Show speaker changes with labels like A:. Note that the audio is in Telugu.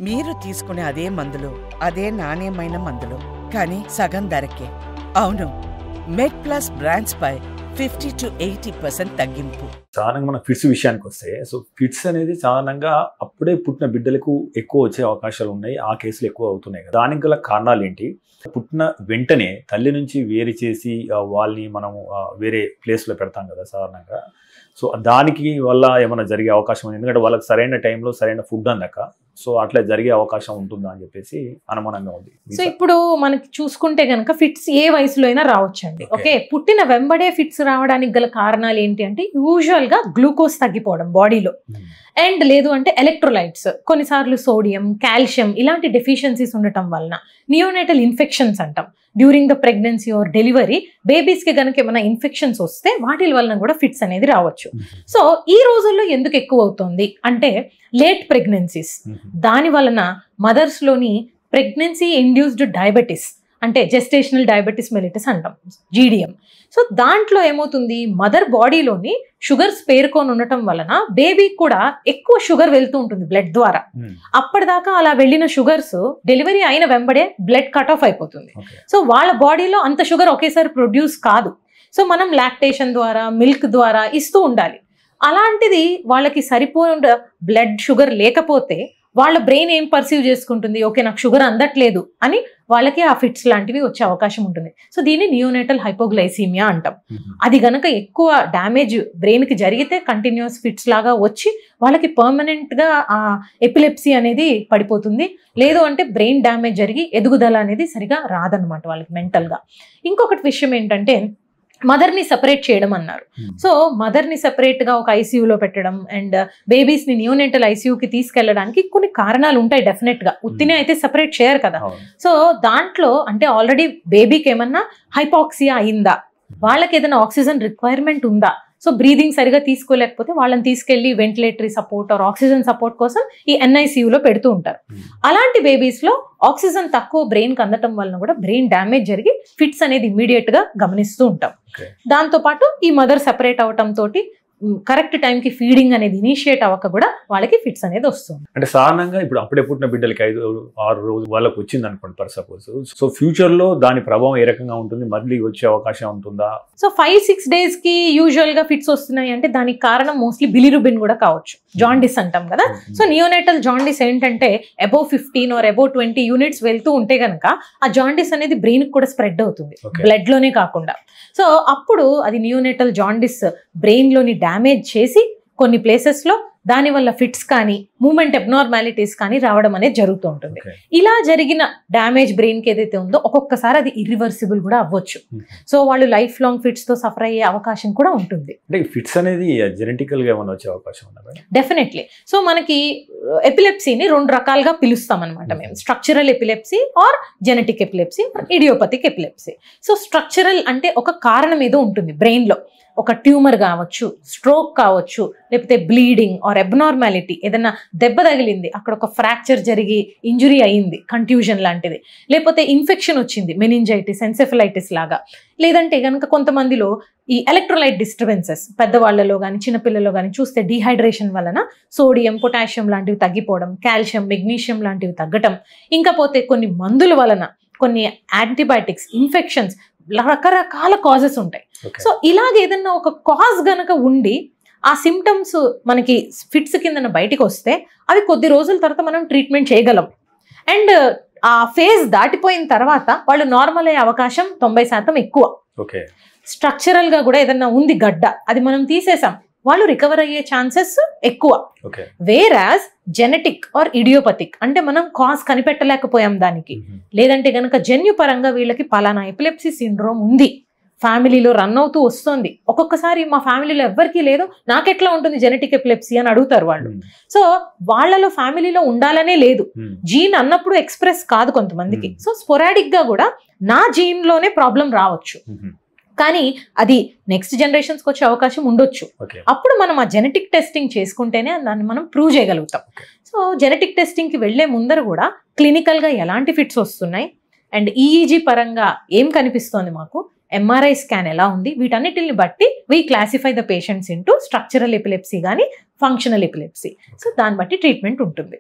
A: మీరు తీసుకునే అదే మందులు, అదే నాణ్యమైన మందులు, కానీ సగం ధరకే. అవును, మెడ్ ప్లస్ బ్రాండ్స్ పై 50 to 80% తగ్గింపు.
B: సాధారణంగా మన ఫిట్స్ విషయానికి వస్తే, సో ఫిట్స్ అనేది సాధారణంగా అప్పుడే పుట్టిన బిడ్డలకు ఎక్కువ వచ్చే అవకాశాలు ఉన్నాయి. ఆ కేసులు ఎక్కువ అవుతున్నాయి కదా. దానికి గల కారణాలు ఏంటి? పుట్టిన వెంటనే తల్లి నుంచి వేరు చేసి వాళ్ళని మనము వేరే ప్లేస్లో పెడతాం కదా సాధారణంగా. సో దానికి వల్ల ఏమైనా జరిగే అవకాశం ఉంది, ఎందుకంటే వాళ్ళకి సరైన టైంలో సరైన ఫుడ్ అందక, సో అట్లా జరిగే అవకాశం ఉంటుందా అని చెప్పేసి అనుమానంగా ఉంది.
C: సో ఇప్పుడు మనకి చూసుకుంటే కనుక ఫిట్స్ ఏ వయసులో అయినా రావచ్చండి. ఓకే, పుట్టిన వెంబడే ఫిట్స్ రావడానికి గల కారణాలు ఏంటి అంటే యూజువల్ గా గ్లూకోజ్ తగ్గిపోవడం బాడీలో, అండ్ లేదు అంటే ఎలక్ట్రోలైట్స్, కొన్నిసార్లు సోడియం, కాల్షియం ఇలాంటి డెఫిషియన్సీస్ ఉండటం వలన నియోనేటల్ ఇన్ఫెక్షన్స్ అంటాం. During the pregnancy or delivery బేబీస్కి కనుక ఏమైనా ఇన్ఫెక్షన్స్ వస్తే వాటి వలన కూడా ఫిట్స్ అనేది రావచ్చు. సో ఈ రోజుల్లో ఎందుకు ఎక్కువ అవుతుంది అంటే లేట్ ప్రెగ్నెన్సీస్, దాని వలన మదర్స్లోని ప్రెగ్నెన్సీ ఇండ్యూస్డ్ డయాబెటీస్ అంటే జెస్టేషనల్ డయాబెటీస్ మెలిటస్ అంటాం, జీడిఎం. సో దాంట్లో ఏమవుతుంది, మదర్ బాడీలోని షుగర్స్ పేరుకొని ఉండటం వలన బేబీకి కూడా ఎక్కువ షుగర్ వెళ్తూ ఉంటుంది బ్లడ్ ద్వారా. అప్పటిదాకా అలా వెళ్ళిన షుగర్స్ డెలివరీ అయిన వెంబడే బ్లడ్ కట్ ఆఫ్ అయిపోతుంది. సో వాళ్ళ బాడీలో అంత షుగర్ ఒకేసారి ప్రొడ్యూస్ కాదు. సో మనం లాక్టేషన్ ద్వారా, మిల్క్ ద్వారా ఇస్తూ ఉండాలి. అలాంటిది వాళ్ళకి సరిపోయిన బ్లడ్ షుగర్ లేకపోతే వాళ్ళ బ్రెయిన్ ఏం పర్సీవ్ చేసుకుంటుంది, ఓకే నాకు షుగర్ అందట్లేదు అని వాళ్ళకి ఆ ఫిట్స్ లాంటివి వచ్చే అవకాశం ఉంటుంది. సో దీన్ని నియోనేటల్ హైపోగ్లైసీమియా అంటాం. అది గనక ఎక్కువ డ్యామేజ్ బ్రెయిన్కి జరిగితే కంటిన్యూస్ ఫిట్స్ లాగా వచ్చి వాళ్ళకి పర్మనెంట్గా ఆ ఎపిలెప్సీ అనేది పడిపోతుంది. లేదు అంటే బ్రెయిన్ డ్యామేజ్ జరిగి ఎదుగుదల అనేది సరిగా రాదనమాట వాళ్ళకి మెంటల్గా. ఇంకొకటి విషయం ఏంటంటే మదర్ని సెపరేట్ చేయడం అన్నారు. సో మదర్ని సెపరేట్గా ఒక ఐసీయూలో పెట్టడం అండ్ బేబీస్ని నియోనేటల్ ఐసీయూకి తీసుకెళ్ళడానికి కొన్ని కారణాలు ఉంటాయి డెఫినెట్గా. ఉత్తినే అయితే సెపరేట్ చేయరు కదా. సో దాంట్లో అంటే ఆల్రెడీ బేబీకి ఏమన్నా హైపాక్సియా అయిందా, వాళ్ళకి ఏదైనా ఆక్సిజన్ రిక్వైర్మెంట్ ఉందా, సో బ్రీదింగ్ సరిగా తీసుకోలేకపోతే వాళ్ళని తీసుకెళ్లి ventilatory support or oxygen support కోసం ఈ ఎన్ఐసీయూలో పెడుతూ ఉంటారు. అలాంటి బేబీస్లో ఆక్సిజన్ తక్కువ బ్రెయిన్కి అందటం వలన కూడా బ్రెయిన్ డ్యామేజ్ జరిగి ఫిట్స్ అనేది ఇమీడియట్ గా గమనిస్తూ ఉంటాం. దాంతోపాటు ఈ మదర్ సెపరేట్ అవటం తోటి కరెక్ట్ టైంకి ఫీడింగ్ అనేది ఇనిషియేట్ అవ్వక కూడా వాళ్ళకి ఫిట్స్ అనేది వస్తుంది.
B: అంటే సాధారణంగా ఇప్పుడు అప్పుడే పుట్టిన బిడ్డలకి 5-6 రోజులు వాళ్ళకి వచ్చింది అనుకోండి ఫర్ సపోజ్, సో ఫ్యూచర్ లో దాని ప్రభావం ఏ రకంగా ఉంటుంది, మళ్ళీ వచ్చే అవకాశం ఉంటుందా?
C: సో 5-6 days కి యూజువల్ గా ఫిట్స్ వస్తున్నాయి అంటే దానికి కారణం మోస్ట్లీ బిలిరుబిన్ కూడా కావచ్చు. జాండిస్ అంటాం కదా. సో నియోనేటల్ జాండిస్ ఏంటంటే అబోవ్ 15 or above 20 units వెళ్తూ ఉంటే కనుక ఆ జాండిస్ అనేది బ్రెయిన్ కూడా స్ప్రెడ్ అవుతుంది, బ్లడ్ లోనే కాకుండా. సో అప్పుడు అది నియోనేటల్ జాండిస్ బ్రెయిన్ లోని డ్యామేజ్ చేసి కొన్ని ప్లేసెస్ లో దానివల్ల ఫిట్స్ కానీ మూమెంట్ అబ్నార్మాలిటీస్ కానీ రావడం అనేది జరుగుతూ ఉంటుంది. ఇలా జరిగిన డ్యామేజ్ బ్రెయిన్ కి ఏదైతే ఉందో ఒక్కొక్కసారి అది ఇర్రివర్సిబుల్ కూడా అవ్వచ్చు. సో వాళ్ళు లైఫ్ లాంగ్ ఫిట్స్ తో సఫర్ అయ్యే అవకాశం కూడా ఉంటుంది.
B: అంటే ఫిట్స్ అనేది జెనెటికల్ గా ఏమైనా వచ్చే అవకాశం ఉందా?
C: డెఫినెట్లీ. సో మనకి ఎపిలెప్సీని 2 రకాలుగా పిలుస్తాం అనమాట మేము, structural epilepsy or genetic epilepsy, idiopathic epilepsy. So structural అంటే ఒక కారణం ఏదో ఉంటుంది బ్రెయిన్ లో, ఒక ట్యూమర్ కావచ్చు, స్ట్రోక్ కావచ్చు, లేకపోతే బ్లీడింగ్ ఆర్ అబ్నార్మాలిటీ, ఏదైనా దెబ్బ తగిలింది అక్కడ ఒక ఫ్రాక్చర్ జరిగి ఇంజురీ అయ్యింది, కంట్యూజన్ లాంటిది, లేకపోతే ఇన్ఫెక్షన్ వచ్చింది, మెనింజైటిస్, ఎన్సెఫలైటిస్ లాగా. లేదంటే కనుక కొంతమందిలో ఈ ఎలక్ట్రోలైట్ డిస్టర్బెన్సెస్ పెద్దవాళ్లలో కానీ చిన్నపిల్లల్లో కానీ చూస్తే డీహైడ్రేషన్ వలన సోడియం, పొటాషియం లాంటివి తగ్గిపోవడం, కాల్షియం, మెగ్నీషియం లాంటివి తగ్గటం, ఇంకా పోతే కొన్ని మందుల వలన, కొన్ని యాంటీబయాటిక్స్, ఇన్ఫెక్షన్స్, రకరకాల కాజెస్ ఉంటాయి. సో ఇలాగ ఏదన్నా ఒక కాజ్ గనక ఉండి ఆ సిమ్టమ్స్ మనకి ఫిట్స్ కింద బయటికి వస్తే అవి కొద్ది రోజుల తర్వాత మనం ట్రీట్మెంట్ చేయగలం. అండ్ ఆ ఫేజ్ దాటిపోయిన తర్వాత వాళ్ళు నార్మల్ అయ్యే అవకాశం 90% ఎక్కువ. స్ట్రక్చరల్ గా కూడా ఏదన్నా ఉంది గడ్డ, అది మనం తీసేసాం, వాళ్ళు రికవర్ అయ్యే ఛాన్సెస్ ఎక్కువ. వేరాజ్ జెనెటిక్ ఆర్ ఇడియోపతిక్ అంటే మనం కాజ్ కనిపెట్టలేకపోయాం దానికి, లేదంటే గనక జన్యుపరంగా వీళ్ళకి పలానా ఎపిలెప్సీ సిండ్రోమ్ ఉంది, ఫ్యామిలీలో రన్ అవుతూ వస్తుంది, ఒక్కొక్కసారి మా ఫ్యామిలీలో ఎవ్వరికీ లేదు, నాకెట్లా ఉంటుంది జెనెటిక్ ఎపిలెప్సీ అని అడుగుతారు వాళ్ళు. సో వాళ్ళలో ఫ్యామిలీలో ఉండాలనే లేదు, జీన్ అన్నప్పుడు ఎక్స్ప్రెస్ కాదు కొంతమందికి. సో స్పొరాడిక్ గా కూడా నా జీన్ లోనే ప్రాబ్లం రావచ్చు, కానీ అది నెక్స్ట్ జనరేషన్స్కి వచ్చే అవకాశం ఉండొచ్చు. అప్పుడు మనం ఆ జెనెటిక్ టెస్టింగ్ చేసుకుంటేనే దాన్ని మనం ప్రూవ్ చేయగలుగుతాం. సో జెనెటిక్ టెస్టింగ్కి వెళ్లే ముందర కూడా క్లినికల్గా ఎలాంటి ఫిట్స్ వస్తున్నాయి అండ్ ఈఈజీ పరంగా ఏం కనిపిస్తోంది, మాకు ఎంఆర్ఐ స్కాన్ ఎలా ఉంది, వీటన్నిటిని బట్టి we classify the patients into structural epilepsy కానీ ఫంక్షనల్ ఎపిలెప్సీ. సో దాన్ని బట్టి ట్రీట్మెంట్ ఉంటుంది.